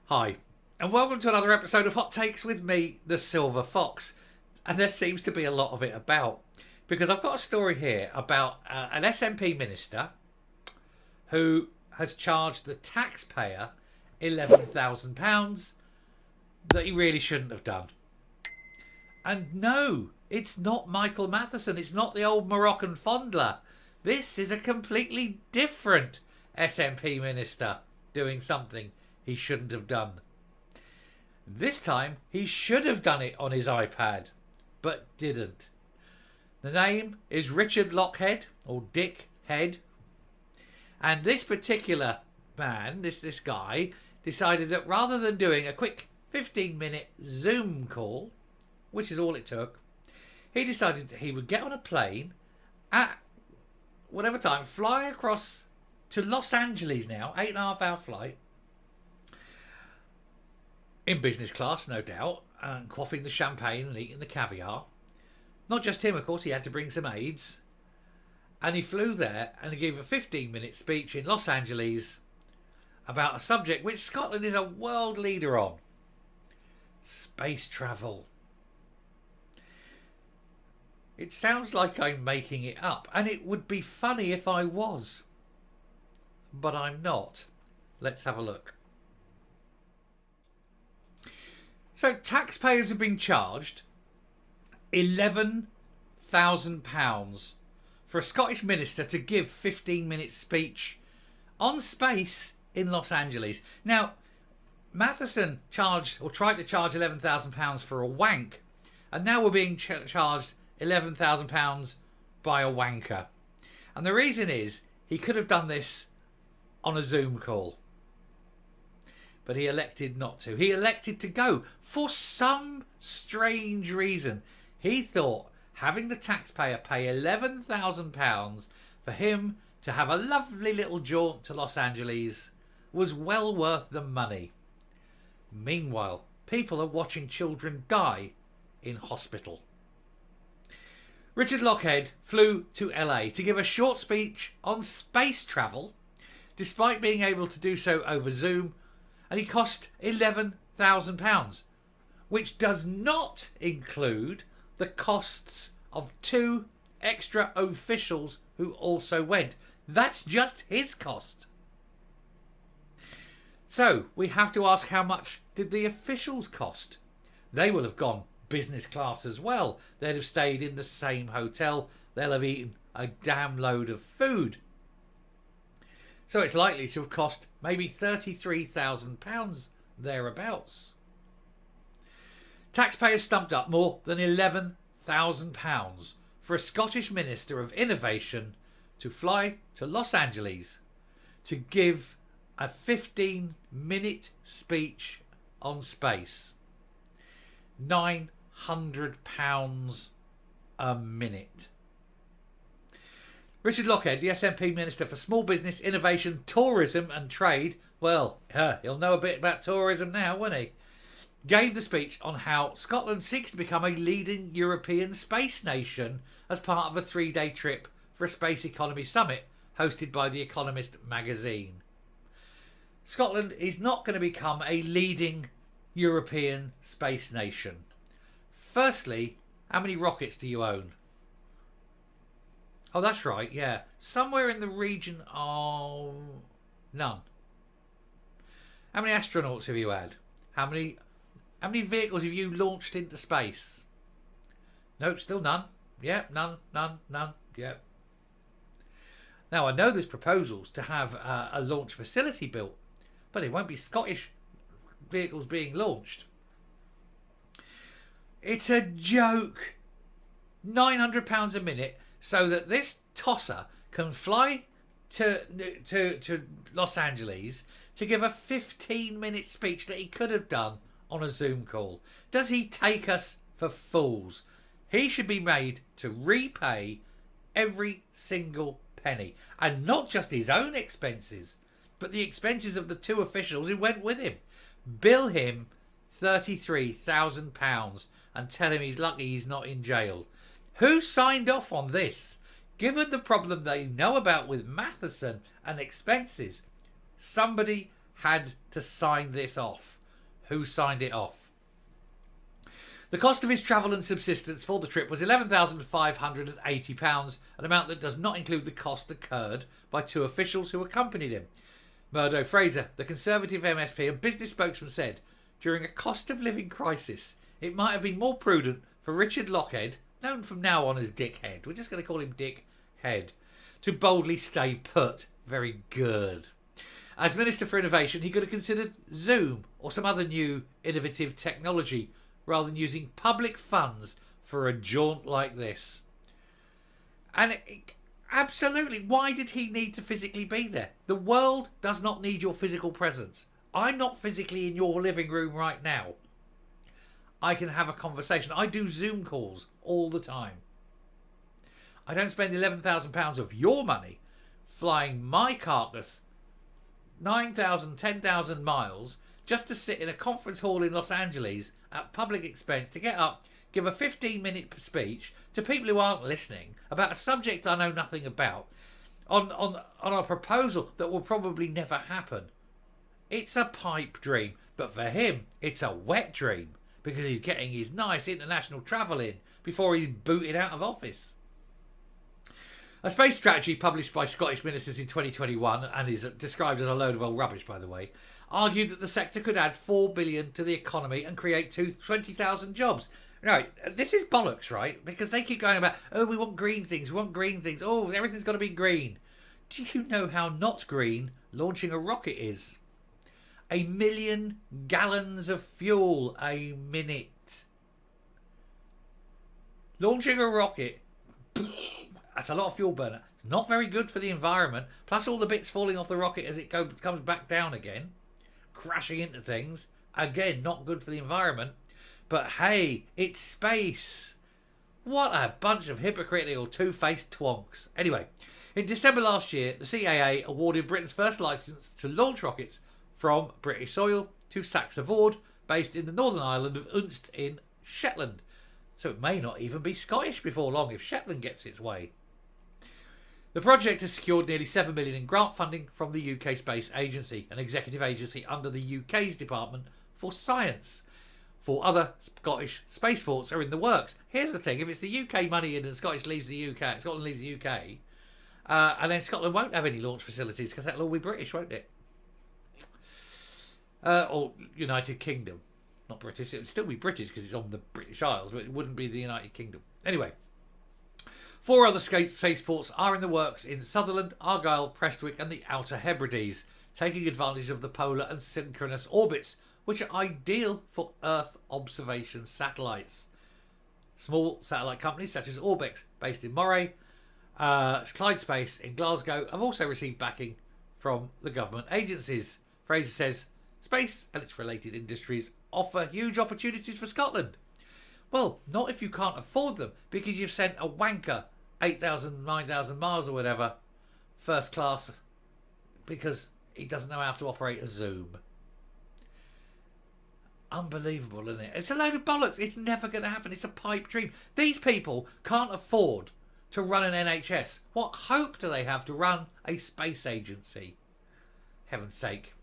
Hi, and welcome to another episode of Hot Takes with me, the Silver Fox. And there seems to be a lot of it about, because I've got a story here about an SNP minister who has charged the taxpayer £11,000 that he really shouldn't have done. And no, it's not Michael Matheson, it's not the old Moroccan fondler. This is a completely different SNP minister doing something he shouldn't have done. This time, he should have done it on his iPad, but didn't. The name is Richard Lochhead, or Dick Head. And this particular man, this guy, decided that rather than doing a quick 15-minute Zoom call, which is all it took, he decided that he would get on a plane at whatever time, fly across to Los Angeles now, 8.5-hour flight, in business class, no doubt, and quaffing the champagne and eating the caviar. Not just him, of course, he had to bring some aides. And he flew there and he gave a 15-minute speech in Los Angeles about a subject which Scotland is a world leader on. Space travel. It sounds like I'm making it up, and it would be funny if I was. But I'm not. Let's have a look. So taxpayers have been charged £11,000 for a Scottish minister to give 15-minute speech on space in Los Angeles. Now, Matheson charged or tried to charge £11,000 for a wank, and now we're being charged £11,000 by a wanker. And the reason is he could have done this on a Zoom call. But he elected not to. He elected to go for some strange reason. He thought having the taxpayer pay £11,000 for him to have a lovely little jaunt to Los Angeles was well worth the money. Meanwhile, people are watching children die in hospital. Richard Lochhead flew to LA to give a short speech on space travel, despite being able to do so over Zoom, and he cost £11,000, which does not include the costs of 2 extra officials who also went. That's just his cost. So we have to ask, how much did the officials cost? They will have gone business class as well. They'd have stayed in the same hotel. They'll have eaten a damn load of food. So it's likely to have cost maybe £33,000 thereabouts. Taxpayers stumped up more than £11,000 for a Scottish Minister of Innovation to fly to Los Angeles to give a 15-minute speech on space. £900 a minute. Richard Lochhead, the SNP Minister for Small Business, Innovation, Tourism and Trade, well, he'll know a bit about tourism now, won't he? Gave the speech on how Scotland seeks to become a leading European space nation as part of a 3-day trip for a space economy summit hosted by The Economist magazine. Scotland is not going to become a leading European space nation. Firstly, how many rockets do you own? Oh, that's right, yeah. Somewhere in the region of none. How many astronauts have you had? How many vehicles have you launched into space? Nope, still none. Yep, none. Yep. Now, I know there's proposals to have a launch facility built, but it won't be Scottish vehicles being launched. It's a joke. £900 a minute so that this tosser can fly to Los Angeles to give a 15-minute speech that he could have done on a Zoom call. Does he take us for fools? He should be made to repay every single penny, and not just his own expenses, but the expenses of the 2 officials who went with him. Bill him £33,000 and tell him he's lucky he's not in jail. Who signed off on this? Given the problem they know about with Matheson and expenses, somebody had to sign this off. who signed it off. The cost of his travel and subsistence for the trip was £11,580, an amount that does not include the cost incurred by two officials who accompanied him. Murdo Fraser, the Conservative MSP and business spokesman, said, during a cost of living crisis, it might have been more prudent for Richard Lockhead, known from now on as Dickhead, we're just going to call him Dick Head, to boldly stay put. Very good. As Minister for Innovation, he could have considered Zoom or some other new innovative technology rather than using public funds for a jaunt like this. And absolutely, why did he need to physically be there? The world does not need your physical presence. I'm not physically in your living room right now. I can have a conversation. I do Zoom calls all the time. I don't spend £11,000 of your money flying my carcass 9,000, 10,000 miles just to sit in a conference hall in Los Angeles at public expense to get up, give a 15-minute speech to people who aren't listening about a subject I know nothing about on a proposal that will probably never happen. It's a pipe dream, but for him, it's a wet dream because he's getting his nice international travel in before he's booted out of office. A space strategy published by Scottish ministers in 2021, and is described as a load of old rubbish, by the way, argued that the sector could add $4 billion to the economy and create 20,000 jobs. No, this is bollocks, right? Because they keep going about, oh, we want green things, oh, everything's got to be green. Do you know how not green launching a rocket is? 1 million gallons of fuel a minute. Launching a rocket, that's a lot of fuel burner. It's not very good for the environment. Plus all the bits falling off the rocket as it comes back down again. Crashing into things. Again, not good for the environment. But hey, it's space. What a bunch of hypocritical two-faced twonks. Anyway, in December last year, the CAA awarded Britain's first licence to launch rockets from British soil to Saxe-Ford, based in the northern island of Unst in Shetland. So it may not even be Scottish before long if Shetland gets its way. The project has secured nearly $7 million in grant funding from the UK Space Agency, an executive agency under the UK's Department for Science. 4 other Scottish spaceports are in the works. Here's the thing, if it's the UK money in and Scotland leaves the UK, and then Scotland won't have any launch facilities because that'll all be British, won't it? Or United Kingdom. Not British, it would still be British because it's on the British Isles, but it wouldn't be the United Kingdom. Anyway, 4 other spaceports are in the works in Sutherland, Argyll, Prestwick and the Outer Hebrides, taking advantage of the polar and synchronous orbits, which are ideal for Earth observation satellites. Small satellite companies such as Orbex, based in Moray, Clyde Space in Glasgow, have also received backing from the government agencies. Fraser says, space and its related industries offer huge opportunities for Scotland. Well, not if you can't afford them, because you've sent a wanker 8,000, 9,000 miles or whatever, first class, because he doesn't know how to operate a Zoom. Unbelievable, isn't it? It's a load of bollocks. It's never going to happen. It's a pipe dream. These people can't afford to run an NHS. What hope do they have to run a space agency? Heaven's sake.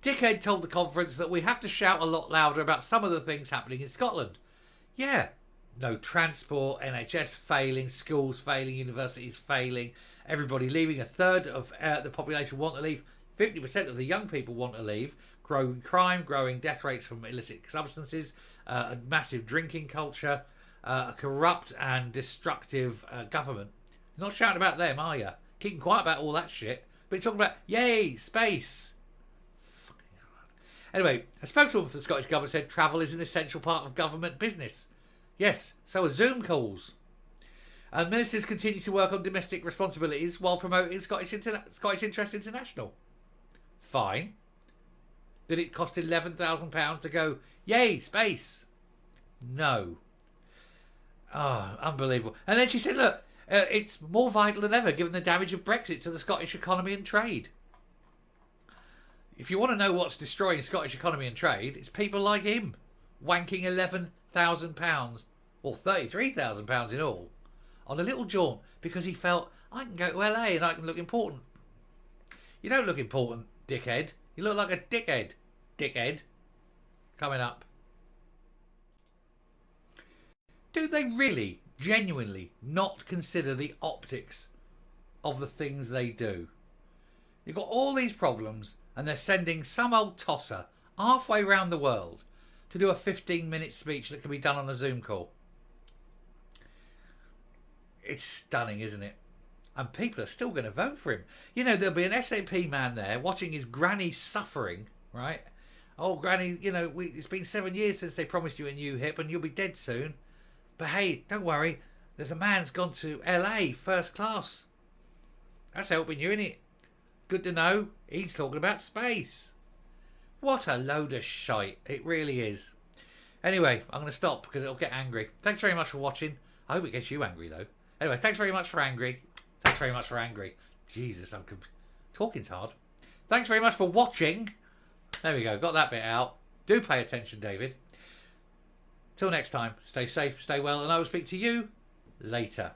Dickhead told the conference that we have to shout a lot louder about some of the things happening in Scotland. Yeah, no transport, NHS failing, schools failing, universities failing, everybody leaving. 1/3 of the population want to leave. 50% of the young people want to leave. Growing crime, growing death rates from illicit substances, a massive drinking culture, a corrupt and destructive government. You're not shouting about them, are you? Keeping quiet about all that shit. But you're talking about, yay, space. Anyway, a spokeswoman for the Scottish Government said travel is an essential part of government business. Yes, so are Zoom calls. And ministers continue to work on domestic responsibilities while promoting Scottish Interest International. Fine. Did it cost £11,000 to go, yay, space? No. Oh, unbelievable. And then she said, look, it's more vital than ever given the damage of Brexit to the Scottish economy and trade. If you want to know what's destroying Scottish economy and trade, it's people like him wanking £11,000 or £33,000 in all on a little jaunt because he felt, I can go to LA and I can look important. You don't look important, dickhead. You look like a dickhead. Dickhead. coming up. Do they really, genuinely not consider the optics of the things they do? You've got all these problems and they're sending some old tosser halfway around the world to do a 15-minute speech that can be done on a Zoom call. It's stunning, isn't it? And people are still going to vote for him. You know, there'll be an SAP man there watching his granny suffering, right? Oh, granny, you know, it's been 7 years since they promised you a new hip and you'll be dead soon. But hey, don't worry. There's a man's gone to LA first class. That's helping you, innit? Good to know. He's talking about space. What a load of shite. It really is. Anyway, I'm going to stop because it'll get angry. Thanks very much for watching. I hope it gets you angry, though. Anyway, thanks very much for angry. Thanks very much for angry. Jesus, talking's hard. Thanks very much for watching. There we go. Got that bit out. Do pay attention, David. Till next time, stay safe, stay well, and I will speak to you later.